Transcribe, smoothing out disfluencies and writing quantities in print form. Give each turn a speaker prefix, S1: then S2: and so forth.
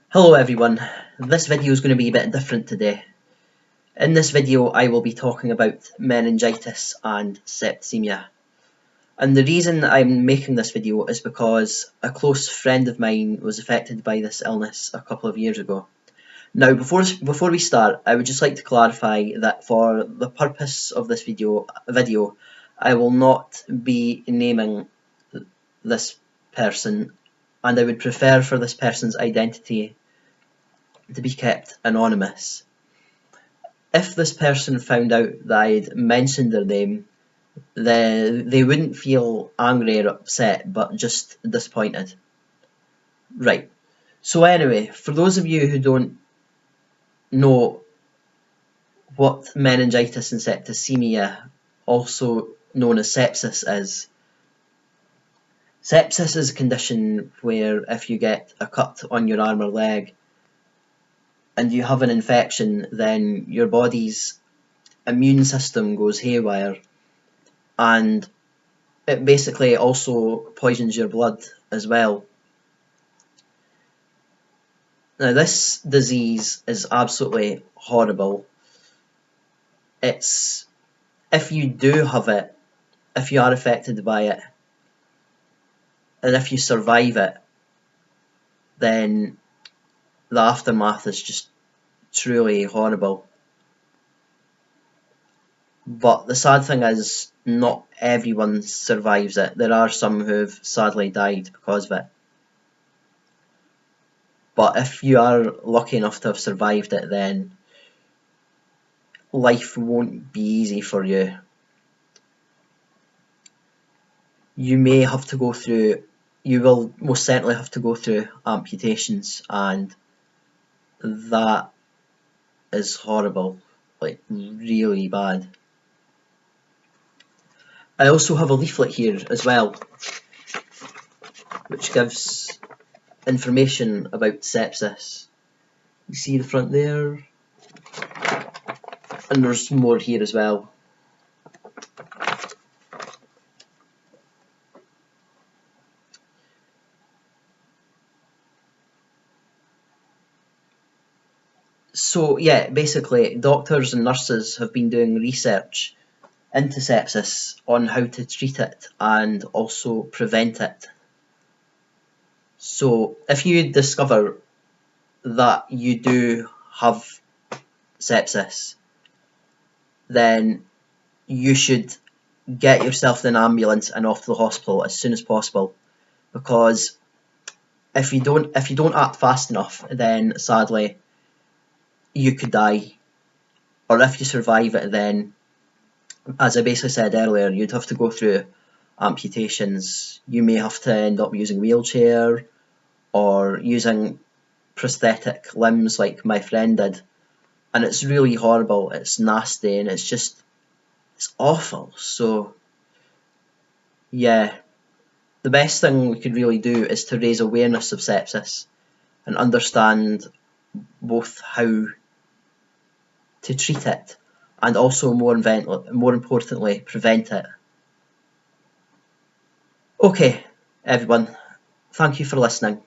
S1: Hello everyone, this video is going to be a bit different today. In this video I will be talking about meningitis and septicemia. And the reason I'm making this video is because a close friend of mine was affected by this illness a couple of years ago. Now before we start, I would just like to clarify that for the purpose of this video I will not be naming this person, and I would prefer for this person's identity to be kept anonymous. If this person found out that I'd mentioned their name, they wouldn't feel angry or upset, but just disappointed. Right. So anyway, for those of you who don't know what meningitis and septicemia, also known as sepsis, is, sepsis is a condition where if you get a cut on your arm or leg and you have an infection, then your body's immune system goes haywire, and it basically also poisons your blood as well. Now this disease is absolutely horrible. If you do have it, if you are affected by it, and if you survive it, then the aftermath is just truly horrible. But the sad thing is, not everyone survives it. There are some who've sadly died because of it. But if you are lucky enough to have survived it, then life won't be easy for you. You will most certainly have to go through amputations, and that is horrible, like really bad. I also have a leaflet here as well, which gives information about sepsis. You see the front there, and there's more here as well. So yeah, basically doctors and nurses have been doing research into sepsis on how to treat it and also prevent it. So if you discover that you do have sepsis, then you should get yourself in an ambulance and off to the hospital as soon as possible, because if you don't act fast enough, then sadly you could die. Or if you survive it, then, as I basically said earlier, you'd have to go through amputations. You may have to end up using a wheelchair or using prosthetic limbs like my friend did, and it's really horrible, it's nasty, and it's awful. So yeah, the best thing we could really do is to raise awareness of sepsis and understand both how to treat it and also more importantly prevent it. Okay everyone, thank you for listening.